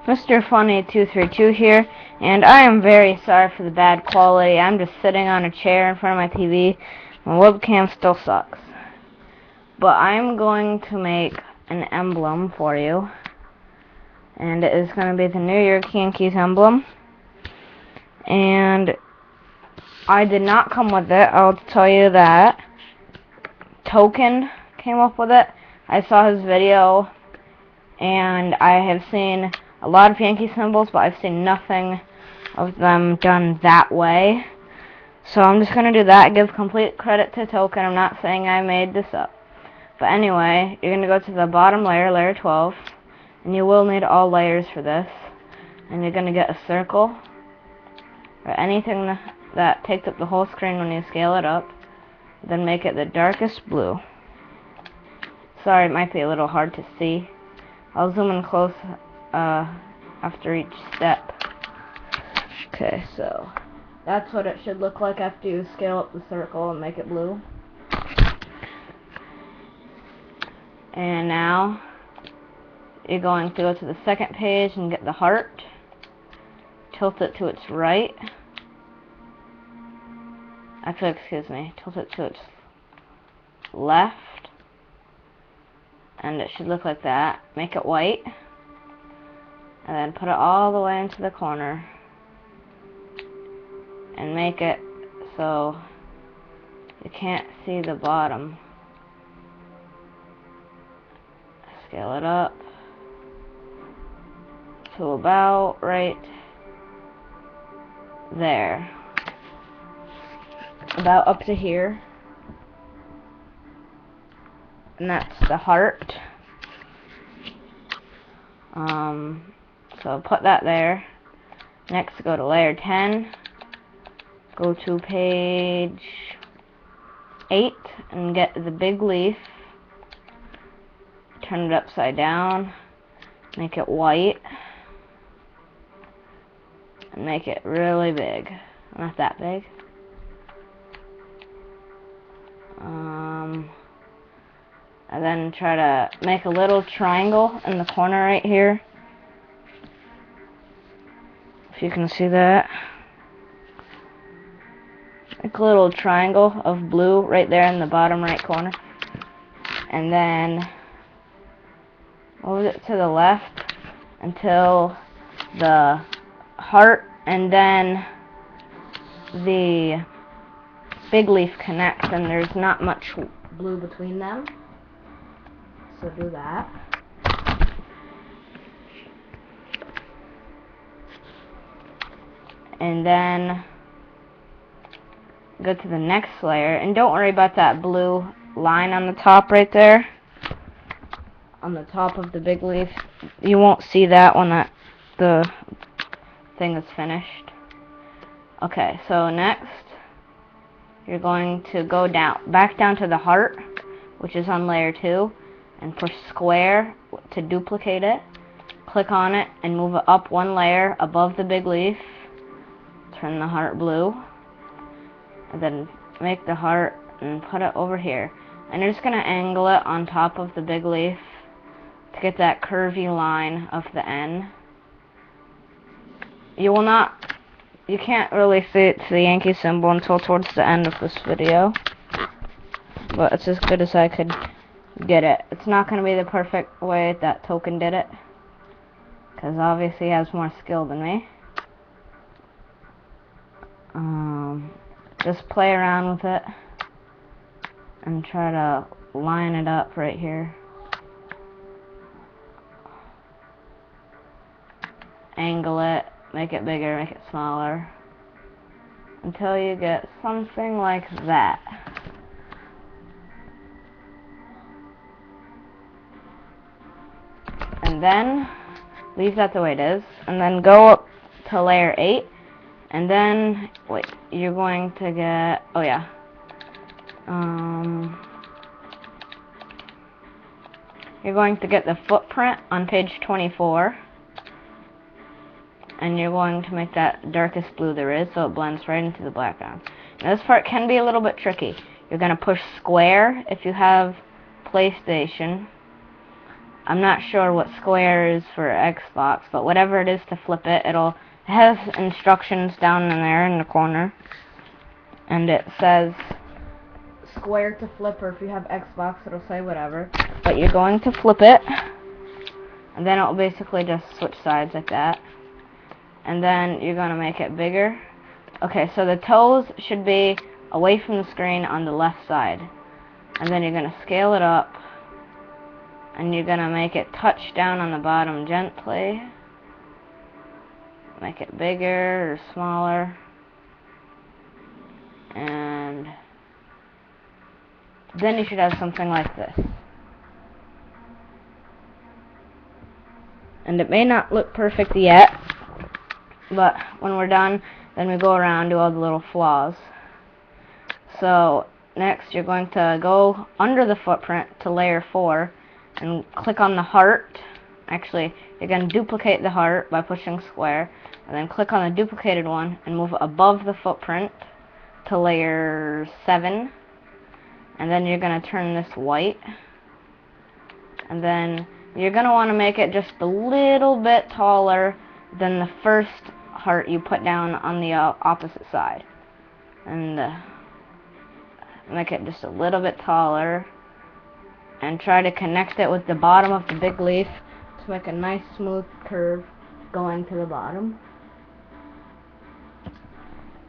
Mr. Funny 232 here, and I am very sorry for the bad quality. I'm just sitting on a chair in front of my TV. My webcam still sucks. But I'm going to make an emblem for you, and it is going to be the New York Yankees emblem. And I did not come with it, I'll tell you that. Token came up with it. I saw his video, and I have seen a lot of Yankee symbols, but I've seen nothing of them done that way. So I'm just going to do that, give complete credit to Token. I'm not saying I made this up. But anyway, you're going to go to the bottom layer, layer 12, and you will need all layers for this. And you're going to get a circle, or anything that takes up the whole screen when you scale it up. Then make it the darkest blue. Sorry, it might be a little hard to see. I'll zoom in close after each step. Okay, so that's what it should look like after you scale up the circle and make it blue. And now you're going to go to the second page and get the heart. Tilt it to its right. Actually, excuse me. Tilt it to its left. And it should look like that. Make it white. And then put it all the way into the corner. And make it so you can't see the bottom. Scale it up to about right there. About up to here. And that's the heart. So put that there. Next, go to layer 10. Go to page 8 and get the big leaf. Turn it upside down. Make it white. And make it really big. Not that big. And then try to make a little triangle in the corner right here. If you can see that. Make a little triangle of blue right there in the bottom right corner. And then move it to the left until the heart and then the big leaf connects, and there's not much blue between them. So do that. And then go to the next layer, and don't worry about that blue line on the top right there. On the top of the big leaf. You won't see that when the thing is finished. Okay, so next you're going to go back down to the heart, which is on layer 2, and push square to duplicate it. Click on it and move it up one layer above the big leaf. Turn the heart blue. And then make the heart and put it over here. And you're just going to angle it on top of the big leaf to get that curvy line of the N. You can't really see it to the Yankee symbol until towards the end of this video. But it's as good as I could get it. It's not going to be the perfect way that Token did it, because obviously he has more skill than me. Just play around with it and try to line it up right here. Angle it, make it bigger, make it smaller, until you get something like that. And then leave that the way it is, and then go up to layer 8, and then wait, you're going to get, oh yeah, you're going to get the footprint on page 24, and you're going to make that darkest blue there is, so it blends right into the background. Now this part can be a little bit tricky. You're going to push square if you have PlayStation. I'm not sure what square is for Xbox, but whatever it is to flip it, it has instructions down in there in the corner. And it says square to flip, or if you have Xbox, it'll say whatever. But you're going to flip it, and then it'll basically just switch sides like that. And then you're going to make it bigger. Okay, so the toes should be away from the screen on the left side. And then you're going to scale it up, and you're going to make it touch down on the bottom gently. Make it bigger or smaller. And then you should have something like this. And it may not look perfect yet, but when we're done, then we go around and do all the little flaws. So next you're going to go under the footprint to layer 4 and click on the heart. Actually, you're going to duplicate the heart by pushing square, and then click on the duplicated one and move above the footprint to layer 7. And then you're going to turn this white. And then you're going to want to make it just a little bit taller than the first heart you put down on the opposite side. And make it just a little bit taller. And try to connect it with the bottom of the big leaf to make a nice smooth curve going to the bottom.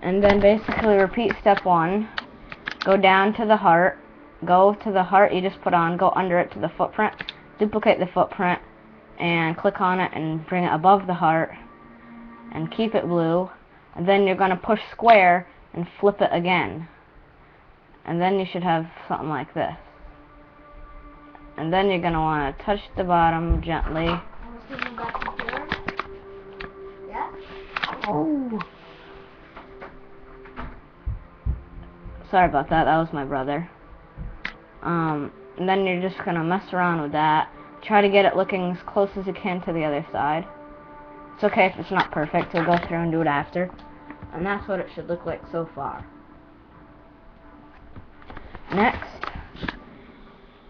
And then basically repeat step 1. Go down to the heart. Go to the heart you just put on. Go under it to the footprint. Duplicate the footprint. And click on it and bring it above the heart. And keep it blue. And then you're going to push square and flip it again. And then you should have something like this. And then you're going to want to touch the bottom gently. Yeah? Oh. Sorry about that. That was my brother. And then you're just going to mess around with that. Try to get it looking as close as you can to the other side. It's okay if it's not perfect. We'll go through and do it after. And that's what it should look like so far. Next,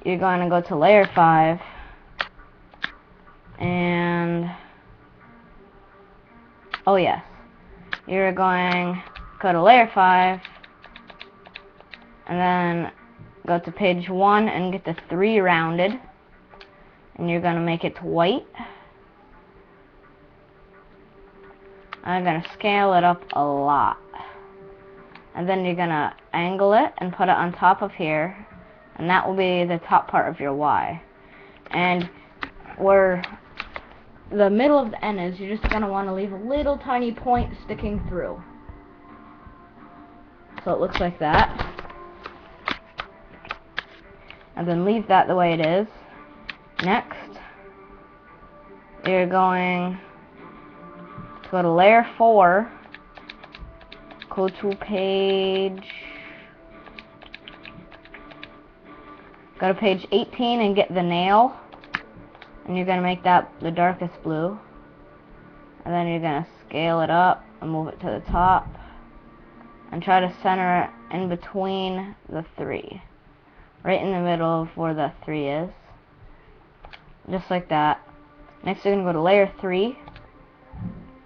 you're going to go to layer 5. And oh yes, you're going to go to layer 5. And then go to page 1 and get the 3 rounded. And you're going to make it white. I'm going to scale it up a lot. And then you're going to angle it and put it on top of here. And that will be the top part of your Y. And where the middle of the N is, you're just going to want to leave a little tiny point sticking through. So it looks like that. And then leave that the way it is. Next, you're going to go to layer 4, go to page 18 and get the nail, and you're going to make that the darkest blue. And then you're going to scale it up and move it to the top, and try to center it in between the 3. Right in the middle of where the 3 is. Just like that. Next you're going to go to layer 3.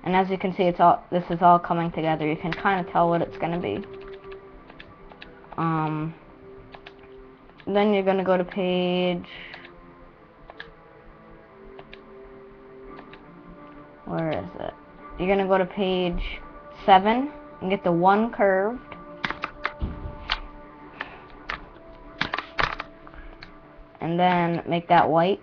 And as you can see, this is all coming together. You can kind of tell what it's going to be. Then you're going to go to page... Where is it? You're going to go to page 7 and get the 1 curved. And then make that white.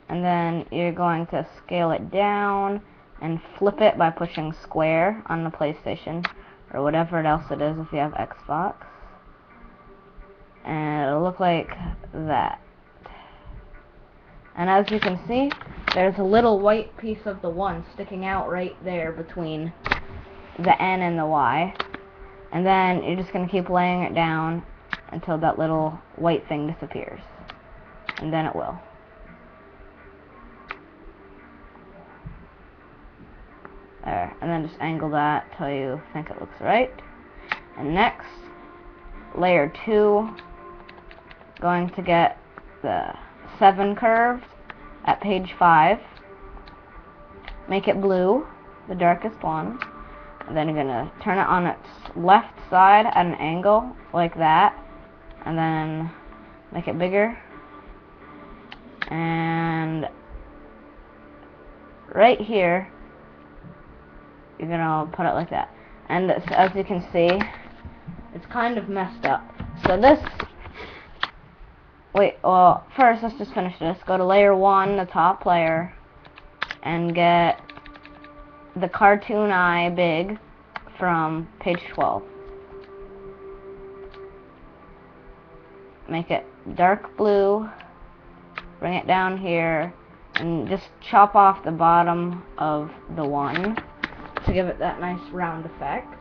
And then you're going to scale it down and flip it by pushing square on the PlayStation or whatever else it is if you have Xbox. And it'll look like that. And as you can see, there's a little white piece of the 1 sticking out right there between the N and the Y. And then you're just going to keep laying it down until that little white thing disappears. And then it will. There. And then just angle that till you think it looks right. And next, layer 2, going to get the 7 curved at page 5. Make it blue, the darkest one. And then you're gonna turn it on its left side at an angle, like that. And then make it bigger. And right here, you're gonna put it like that. And as you can see, it's kind of messed up. So this, well, first let's just finish this. Go to layer 1, the top layer, and get the cartoon eye big from page 12. Make it dark blue, bring it down here, and just chop off the bottom of the 1 to give it that nice round effect.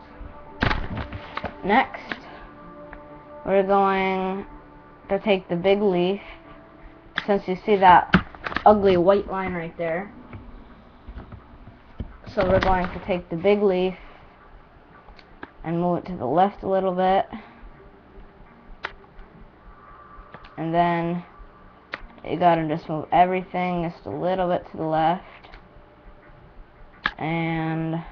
Next, we're going to take the big leaf, since you see that ugly white line right there. So we're going to take the big leaf and move it to the left a little bit. And then you gotta just move everything just a little bit to the left. And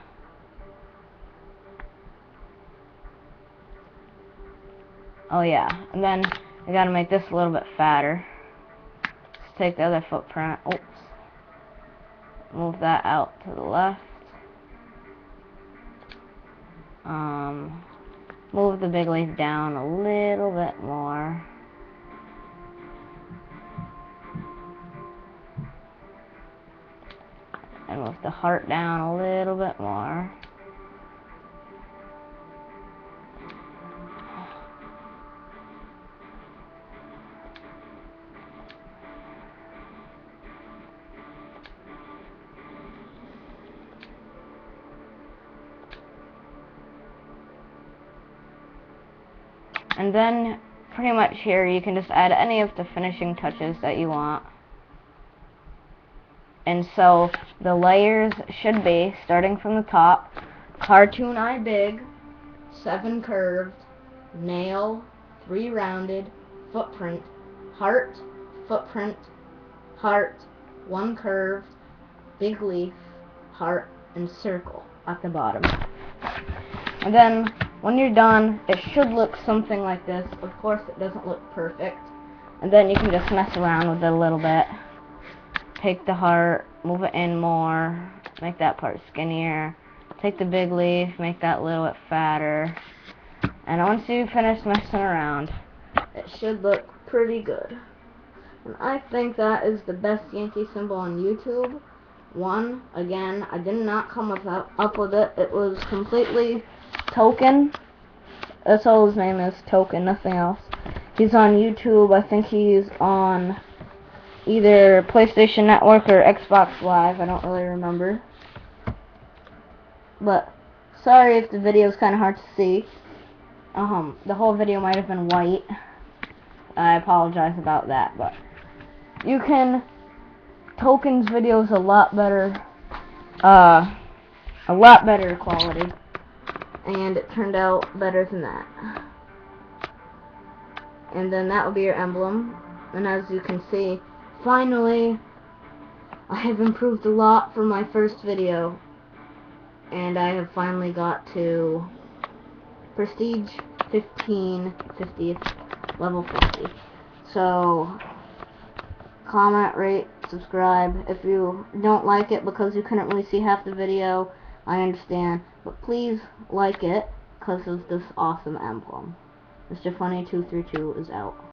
oh yeah, and then you gotta make this a little bit fatter. Let's take the other footprint. Oops. Move that out to the left. Move the big leaf down a little bit more. And move the heart down a little bit more. And then pretty much here you can just add any of the finishing touches that you want. And so the layers should be, starting from the top, cartoon eye big, 7 curved, nail, 3 rounded, footprint, heart, footprint, heart, 1 curved, big leaf, heart, and circle at the bottom. And then when you're done, it should look something like this. Of course, it doesn't look perfect. And then you can just mess around with it a little bit. Take the heart, move it in more, make that part skinnier. Take the big leaf, make that a little bit fatter. And once you finish messing around, it should look pretty good. And I think that is the best Yankee symbol on YouTube. Again, I did not come up with it. It was completely Token. That's all his name is, Token, nothing else. He's on YouTube. I think he's on either PlayStation Network or Xbox Live. I don't really remember. But sorry if the video is kind of hard to see. The whole video might have been white. I apologize about that, but you can Token's videos a lot better quality, and it turned out better than that. And then that will be your emblem. And as you can see, finally I have improved a lot from my first video, and I have finally got to Prestige 15, 50th, level 50. So comment, rate, subscribe. If you don't like it because you couldn't really see half the video, I understand, but please like it because of this awesome emblem. Mr. Funny 232 is out.